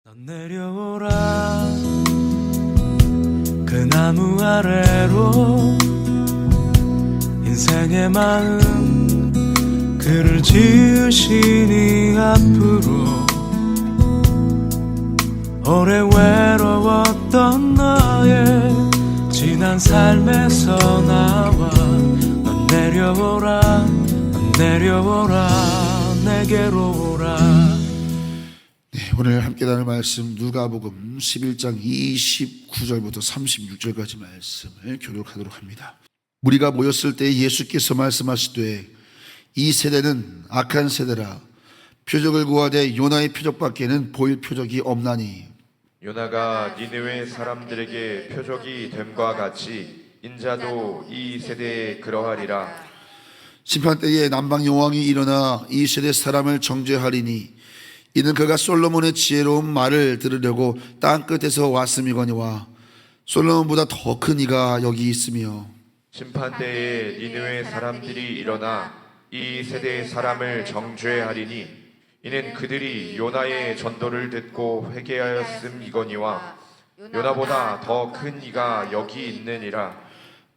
넌 내려오라 그 나무 아래로 인생의 마음 그를 지으시니 앞으로 오래 외로웠던 너의 지난 삶에서 나와 넌 내려오라 넌 내려오라 내게로 오라. 오늘 함께 나눌 말씀 누가복음 11장 29절부터 36절까지 말씀을 교독하도록 합니다. 무리가 모였을 때 예수께서 말씀하시되 이 세대는 악한 세대라. 표적을 구하되 요나의 표적밖에는 보일 표적이 없나니 요나가 니느웨 사람들에게 표적이 됨과 같이 인자도 이 세대에 그러하리라. 심판 때에 남방 여왕이 일어나 이 세대 사람을 정죄하리니 이는 그가 솔로몬의 지혜로운 말을 들으려고 땅 끝에서 왔음이거니와 솔로몬보다 더 큰 이가 여기 있으며 심판대에 니느웨 사람들이 일어나 이 세대의 사람을 정죄하리니 이는 그들이 요나의 전도를 듣고 회개하였음이거니와 요나보다 더 큰 이가 여기 있느니라.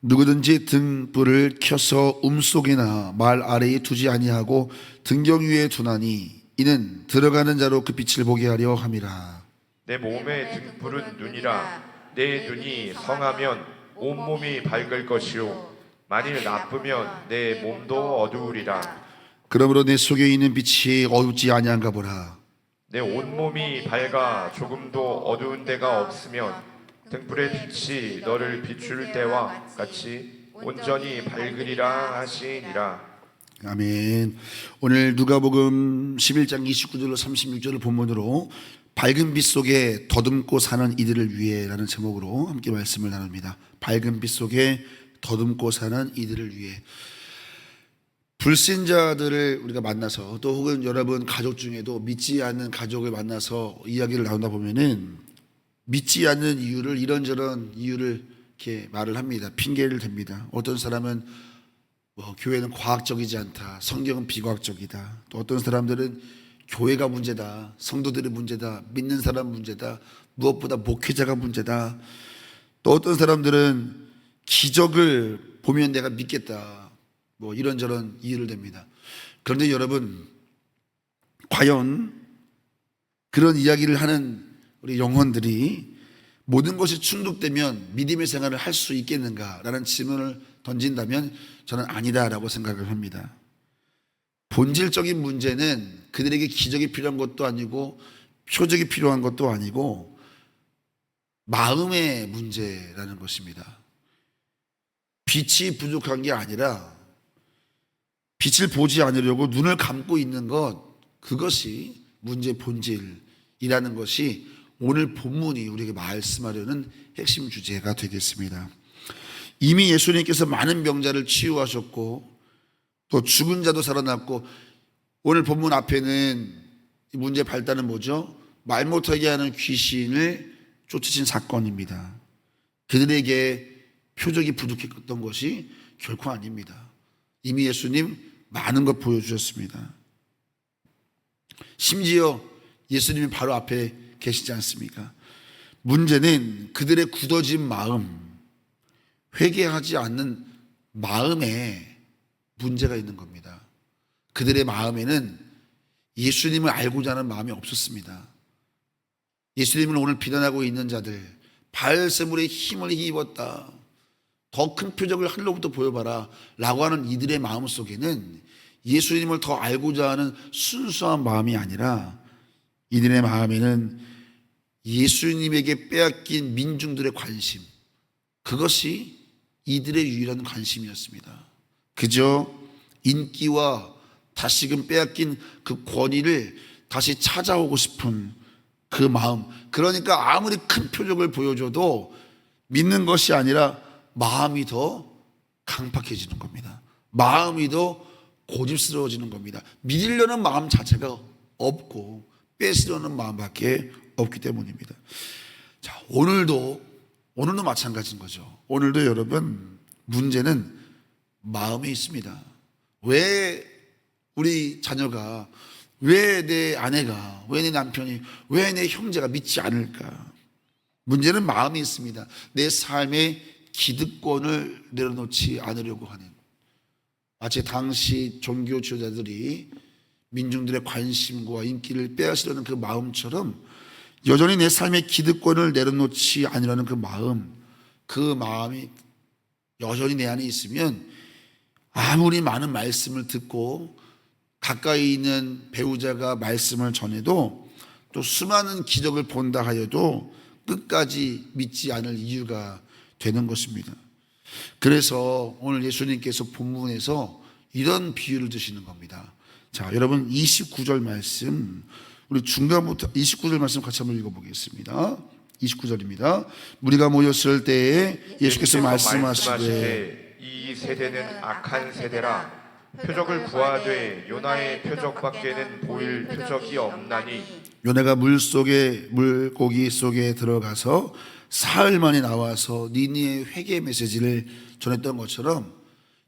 누구든지 등불을 켜서 속이나 말 아래에 두지 아니하고 등경 위에 두나니 이는 들어가는 자로 그 빛을 보게 하려 함이라. 내 몸의 등불은 눈이라. 내 눈이 성하면 온몸이 밝을 것이요 만일 나쁘면 내 몸도 어두우리라. 그러므로 내 속에 있는 빛이 어둡지 아니한가 보라. 내 온몸이 밝아 조금도 어두운 데가 없으면 등불의 빛이 너를 비출 때와 같이 온전히 밝으리라 하시니라. 아멘. 오늘 누가복음 11장 29절로 36절을 본문으로 밝은 빛 속에 더듬고 사는 이들을 위해라는 제목으로 함께 말씀을 나눕니다. 밝은 빛 속에 더듬고 사는 이들을 위해. 불신자들을 우리가 만나서 또 혹은 여러분 가족 중에도 믿지 않는 가족을 만나서 이야기를 나눈다 보면은 믿지 않는 이유를 이런저런 이유를 이렇게 말을 합니다. 핑계를 댑니다. 어떤 사람은 교회는 과학적이지 않다. 성경은 비과학적이다. 또 어떤 사람들은 교회가 문제다. 성도들이 문제다. 믿는 사람 문제다. 무엇보다 목회자가 문제다. 또 어떤 사람들은 기적을 보면 내가 믿겠다. 이런저런 이유를 댑니다. 그런데 여러분, 과연 그런 이야기를 하는 우리 영혼들이 모든 것이 충족되면 믿음의 생활을 할 수 있겠는가라는 질문을 던진다면 저는 아니다라고 생각을 합니다. 본질적인 문제는 그들에게 기적이 필요한 것도 아니고 표적이 필요한 것도 아니고 마음의 문제라는 것입니다. 빛이 부족한 게 아니라 빛을 보지 않으려고 눈을 감고 있는 것, 그것이 문제의 본질이라는 것이 오늘 본문이 우리에게 말씀하려는 핵심 주제가 되겠습니다. 이미 예수님께서 많은 병자를 치유하셨고 또 죽은 자도 살아났고 오늘 본문 앞에는 이 문제의 발단은 뭐죠? 말 못하게 하는 귀신을 쫓으신 사건입니다. 그들에게 표적이 부족했던 것이 결코 아닙니다. 이미 예수님 많은 것 보여주셨습니다. 심지어 예수님이 바로 앞에 계시지 않습니까? 문제는 그들의 굳어진 마음, 회개하지 않는 마음에 문제가 있는 겁니다. 그들의 마음에는 예수님을 알고자 하는 마음이 없었습니다. 예수님을 오늘 비난하고 있는 자들, 바알세불의 힘을 힘입었다, 더 큰 표적을 하늘로부터 보여봐라 라고 하는 이들의 마음 속에는 예수님을 더 알고자 하는 순수한 마음이 아니라 이들의 마음에는 예수님에게 빼앗긴 민중들의 관심, 그것이 이들의 유일한 관심이었습니다. 그저 인기와 다시금 빼앗긴 그 권위를 다시 찾아오고 싶은 그 마음, 그러니까 아무리 큰 표적을 보여줘도 믿는 것이 아니라 마음이 더 강팍해지는 겁니다. 마음이 더 고집스러워지는 겁니다. 믿으려는 마음 자체가 없고 뺏으려는 마음밖에 없기 때문입니다. 자, 오늘도 마찬가지인 거죠. 오늘도 여러분, 문제는 마음에 있습니다. 왜 우리 자녀가 왜 내 아내가, 왜 내 남편이, 왜 내 형제가 믿지 않을까? 문제는 마음이 있습니다. 내 삶의 기득권을 내려놓지 않으려고 하는, 마치 당시 종교 지도자들이 민중들의 관심과 인기를 빼앗으려는 그 마음처럼 여전히 내 삶의 기득권을 내려놓지 않으려는 그 마음이 여전히 내 안에 있으면 아무리 많은 말씀을 듣고 가까이 있는 배우자가 말씀을 전해도 또 수많은 기적을 본다 하여도 끝까지 믿지 않을 이유가 되는 것입니다. 그래서 오늘 예수님께서 본문에서 이런 비유를 드시는 겁니다. 자, 여러분 29절 말씀, 우리 중간부터 29절 말씀 같이 한번 읽어보겠습니다. 29절입니다. 무리가 모였을 때에 예수께서 말씀하시되 이 세대는 악한 세대라. 표적을 구하되 요나의 표적밖에는 보일 표적이 없나니. 요나가 물고기 속에 들어가서 사흘 만에 나와서 니느웨의 회개 메시지를 전했던 것처럼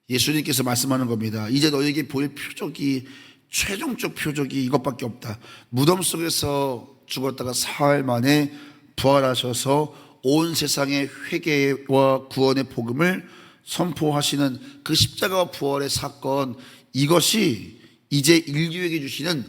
예수님께서 말씀하는 겁니다. 이제 너에게 보일 표적이, 최종적 표적이 이것밖에 없다. 무덤 속에서 죽었다가 사흘 만에 부활하셔서 온 세상의 회개와 구원의 복음을 선포하시는 그 십자가와 부활의 사건, 이것이 이제 인류에게 주시는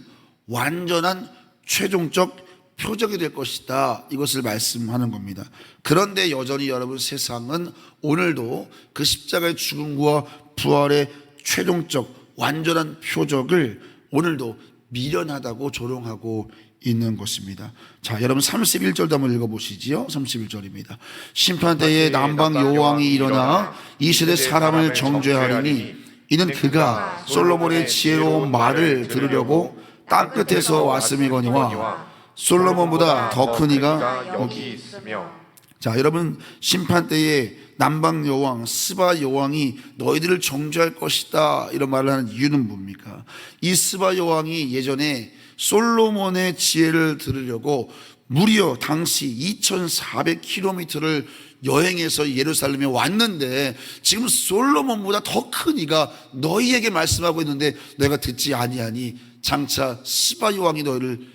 완전한 최종적 표적이 될 것이다. 이것을 말씀하는 겁니다. 그런데 여전히 여러분, 세상은 오늘도 그 십자가의 죽음과 부활의 최종적 완전한 표적을 오늘도 미련하다고 조롱하고 있는 것입니다. 자, 여러분 31절도 한번 읽어보시지요. 31절입니다. 심판때에 남방 여호왕이 일어나 이 세대 사람을 정죄하리니 이는 그가 솔로몬의 지혜로운 말을 들으려고 땅끝에서 왔음이거니와 솔로몬보다 더 큰 이가 여기 있으며. 자, 여러분 심판때에 남방 여호왕 스바 여호왕이 너희들을 정죄할 것이다, 이런 말을 하는 이유는 뭡니까? 이 스바 여호왕이 예전에 솔로몬의 지혜를 들으려고 무려 당시 2400km를 여행해서 예루살렘에 왔는데, 지금 솔로몬보다 더 큰 이가 너희에게 말씀하고 있는데 너희가 듣지 아니하니 장차 스바 여호왕이 너희를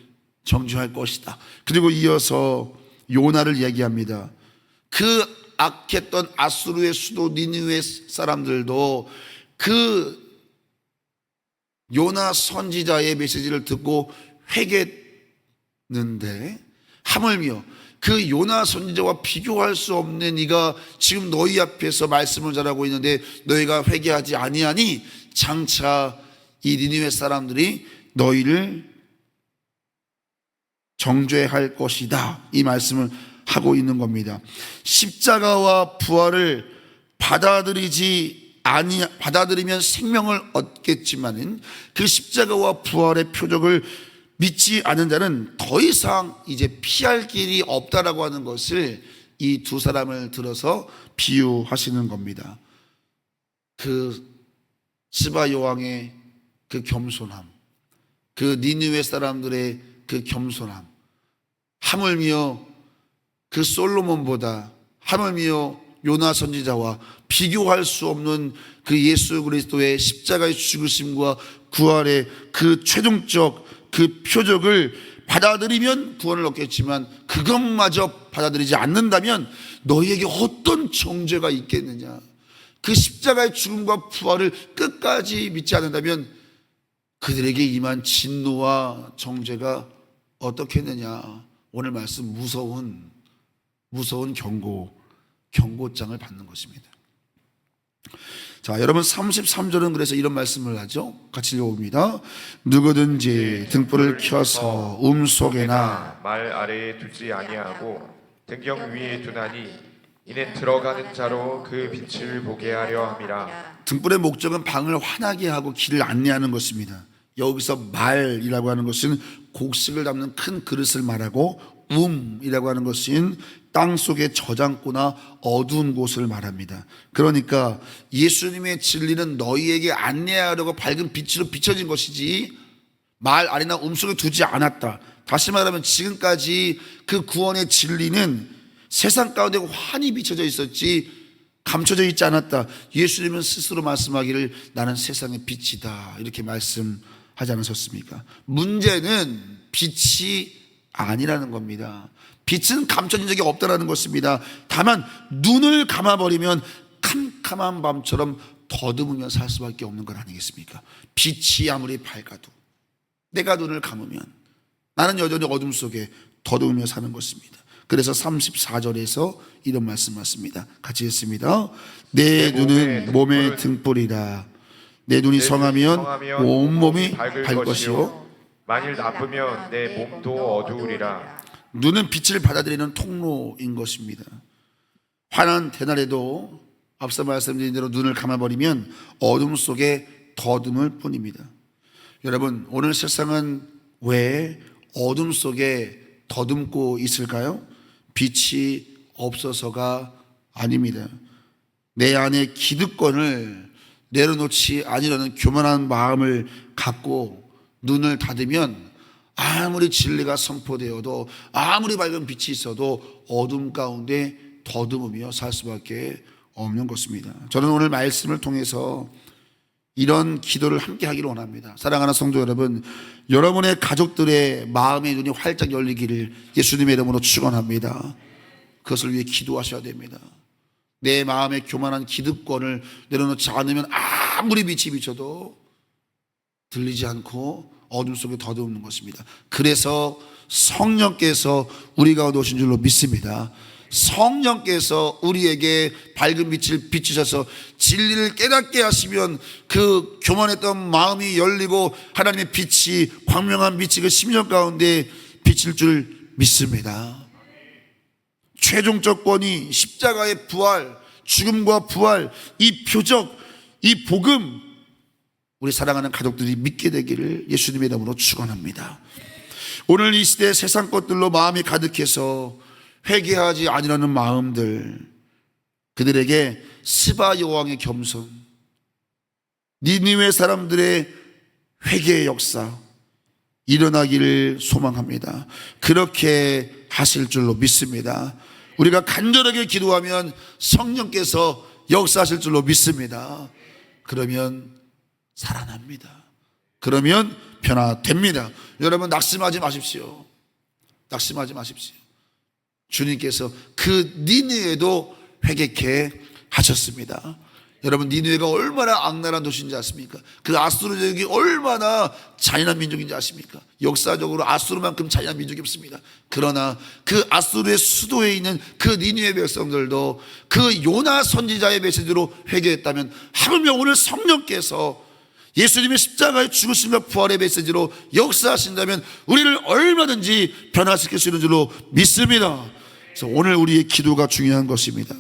정죄할 것이다. 그리고 이어서 요나를 얘기합니다. 그 악했던 아수르의 수도 니느웨 사람들도 그 요나 선지자의 메시지를 듣고 회개했는데, 하물며 그 요나 선지자와 비교할 수 없는 이가 지금 너희 앞에서 말씀을 전하고 있는데 너희가 회개하지 아니하니 장차 이 니느웨 사람들이 너희를 정죄할 것이다, 이 말씀을 하고 있는 겁니다. 십자가와 부활을 받아들이면 생명을 얻겠지만은 그 십자가와 부활의 표적을 믿지 않은 자는 더 이상 이제 피할 길이 없다라고 하는 것을 이 두 사람을 들어서 비유하시는 겁니다. 그 스바 여호왕의 그 겸손함, 그 니느웨 사람들의 그 겸손함, 하물며 그 솔로몬보다, 하물며 요나 선지자와 비교할 수 없는 그 예수 그리스도의 십자가의 죽으심과 구원의 그 최종적 그 표적을 받아들이면 구원을 얻겠지만 그것마저 받아들이지 않는다면 너희에게 어떤 정죄가 있겠느냐. 그 십자가의 죽음과 부활을 끝까지 믿지 않는다면 그들에게 임한 진노와 정죄가 어떻겠느냐. 오늘 말씀 무서운 경고장을 받는 것입니다. 자, 여러분 33절은 그래서 이런 말씀을 하죠. 같이 읽어봅니다. 누구든지 등불을 켜서 속에나 말 아래에 두지 아니하고 등경 위에 두나니 이는 들어가는 자로 그 빛을 보게 하려 함이라. 등불의 목적은 방을 환하게 하고 길을 안내하는 것입니다. 여기서 말이라고 하는 것은 곡식을 담는 큰 그릇을 말하고 이라고 하는 것은 땅 속에 저장고나 어두운 곳을 말합니다. 그러니까 예수님의 진리는 너희에게 안내하려고 밝은 빛으로 비춰진 것이지 말 아래나 속에 두지 않았다. 다시 말하면 지금까지 그 구원의 진리는 세상 가운데 환히 비춰져 있었지 감춰져 있지 않았다. 예수님은 스스로 말씀하기를 나는 세상의 빛이다, 이렇게 말씀하셨습니다. 하지 않으셨습니까? 문제는 빛이 아니라는 겁니다. 빛은 감춰진 적이 없다라는 것입니다. 다만 눈을 감아버리면 캄캄한 밤처럼 더듬으며 살 수밖에 없는 것 아니겠습니까? 빛이 아무리 밝아도 내가 눈을 감으면 나는 여전히 어둠 속에 더듬으며 사는 것입니다. 그래서 34절에서 이런 말씀 맞습니다. 같이 읽습니다. 내 눈은 몸의 등불이라. 내 눈이 성하면 온몸이 밝을 것이요 만일 나쁘면 내 몸도 어두우리라. 눈은 빛을 받아들이는 통로인 것입니다. 환한 대날에도 앞서 말씀드린 대로 눈을 감아버리면 어둠 속에 더듬을 뿐입니다. 여러분, 오늘 세상은 왜 어둠 속에 더듬고 있을까요? 빛이 없어서가 아닙니다. 내 안에 기득권을 내려놓지 아니라는 교만한 마음을 갖고 눈을 닫으면 아무리 진리가 선포되어도 아무리 밝은 빛이 있어도 어둠 가운데 더듬으며 살 수밖에 없는 것입니다. 저는 오늘 말씀을 통해서 이런 기도를 함께 하기를 원합니다. 사랑하는 성도 여러분, 여러분의 가족들의 마음의 눈이 활짝 열리기를 예수님의 이름으로 축원합니다. 그것을 위해 기도하셔야 됩니다. 내 마음의 교만한 기득권을 내려놓지 않으면 아무리 빛이 비쳐도 들리지 않고 어둠 속에 더듬는 것입니다. 그래서 성령께서 우리 가운데 오신 줄로 믿습니다. 성령께서 우리에게 밝은 빛을 비추셔서 진리를 깨닫게 하시면 그 교만했던 마음이 열리고 하나님의 빛이, 광명한 빛이 그 심령 가운데 비칠 줄 믿습니다. 최종적 권위, 십자가의 부활, 죽음과 부활, 이 표적, 이 복음, 우리 사랑하는 가족들이 믿게 되기를 예수님의 이름으로 축원합니다. 오늘 이 시대 세상 것들로 마음이 가득해서 회개하지 아니라는 마음들, 그들에게 스바 여왕의 겸손, 니느웨 사람들의 회개의 역사 일어나기를 소망합니다. 그렇게 하실 줄로 믿습니다. 우리가 간절하게 기도하면 성령께서 역사하실 줄로 믿습니다. 그러면 살아납니다. 그러면 변화됩니다. 여러분, 낙심하지 마십시오. 낙심하지 마십시오. 주님께서 그 니느웨도 회개케 하셨습니다. 여러분, 니느웨가 얼마나 악랄한 도시인지 아십니까? 그 아수르족이 얼마나 잔인한 민족인지 아십니까? 역사적으로 아수르만큼 잔인한 민족이 없습니다. 그러나 그 아수르의 수도에 있는 그 니느웨 백성들도 그 요나 선지자의 메시지로 회개했다면, 하물며 오늘 성령께서 예수님의 십자가의 죽으심과 부활의 메시지로 역사하신다면 우리를 얼마든지 변화시킬 수 있는 줄로 믿습니다. 그래서 오늘 우리의 기도가 중요한 것입니다.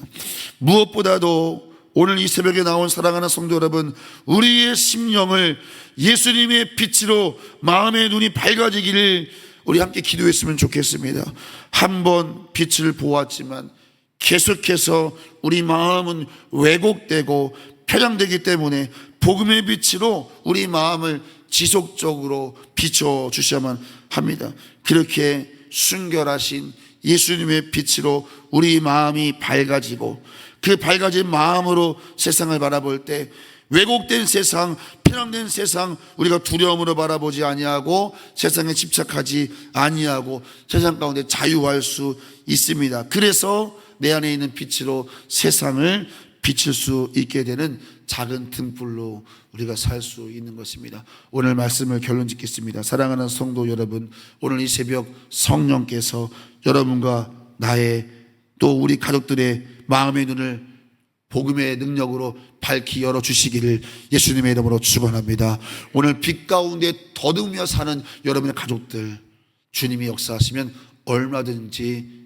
무엇보다도 오늘 이 새벽에 나온 사랑하는 성도 여러분, 우리의 심령을 예수님의 빛으로 마음의 눈이 밝아지기를 우리 함께 기도했으면 좋겠습니다. 한번 빛을 보았지만 계속해서 우리 마음은 왜곡되고 편향되기 때문에 복음의 빛으로 우리 마음을 지속적으로 비춰주셔야만 합니다. 그렇게 순결하신 예수님의 빛으로 우리 마음이 밝아지고 그 밝아진 마음으로 세상을 바라볼 때 왜곡된 세상, 편향된 세상 우리가 두려움으로 바라보지 아니하고 세상에 집착하지 아니하고 세상 가운데 자유할 수 있습니다. 그래서 내 안에 있는 빛으로 세상을 비칠 수 있게 되는 작은 등불로 우리가 살 수 있는 것입니다. 오늘 말씀을 결론 짓겠습니다. 사랑하는 성도 여러분, 오늘 이 새벽 성령께서 여러분과 나의 또 우리 가족들의 마음의 눈을 복음의 능력으로 밝히 열어주시기를 예수님의 이름으로 축원합니다. 오늘 빛 가운데 더듬으며 사는 여러분의 가족들, 주님이 역사하시면 얼마든지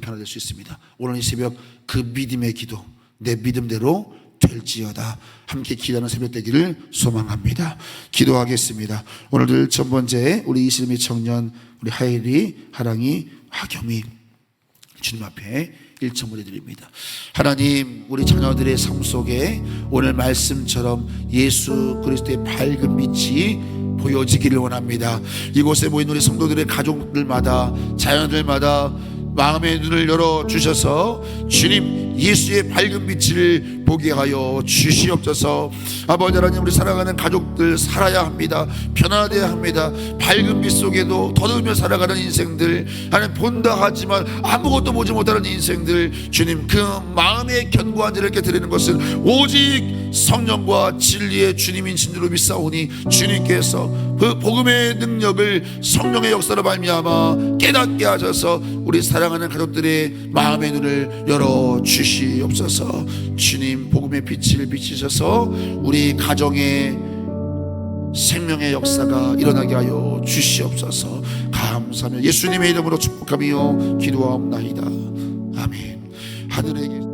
변화될 수 있습니다. 오늘 이 새벽 그 믿음의 기도, 내 믿음대로 될지어다 함께 기도하는 새벽 되기를 소망합니다. 기도하겠습니다. 오늘들 첫 번째 우리 이슬미 청년, 우리 하일이, 하랑이, 하겸이 주님 앞에 일첨을 해드립니다. 하나님, 우리 자녀들의 삶 속에 오늘 말씀처럼 예수 그리스도의 밝은 빛이 보여지기를 원합니다. 이곳에 모인 우리 성도들의 가족들마다, 자녀들마다 마음의 눈을 열어주셔서 주님 예수의 밝은 빛을 보게 하여 주시옵소서. 아버지 하나님, 우리 사랑하는 가족들 살아야 합니다. 편안해야 합니다. 밝은 빛 속에도 더듬으며 살아가는 인생들, 하나님 본다 하지만 아무것도 보지 못하는 인생들, 주님 그 마음의 견고한 자를 이렇게 드리는 것은 오직 성령과 진리의 주님인 진리로 믿사오니 주님께서 그 복음의 능력을 성령의 역사로 말미암아 깨닫게 하셔서 우리 사랑하는 가족들의 마음의 눈을 열어 주시옵소서. 주님 복음의 빛을 비치셔서 우리 가정의 생명의 역사가 일어나게 하여 주시옵소서. 감사하며 예수님의 이름으로 축복하며 기도하옵나이다. 아멘. 하늘에 계신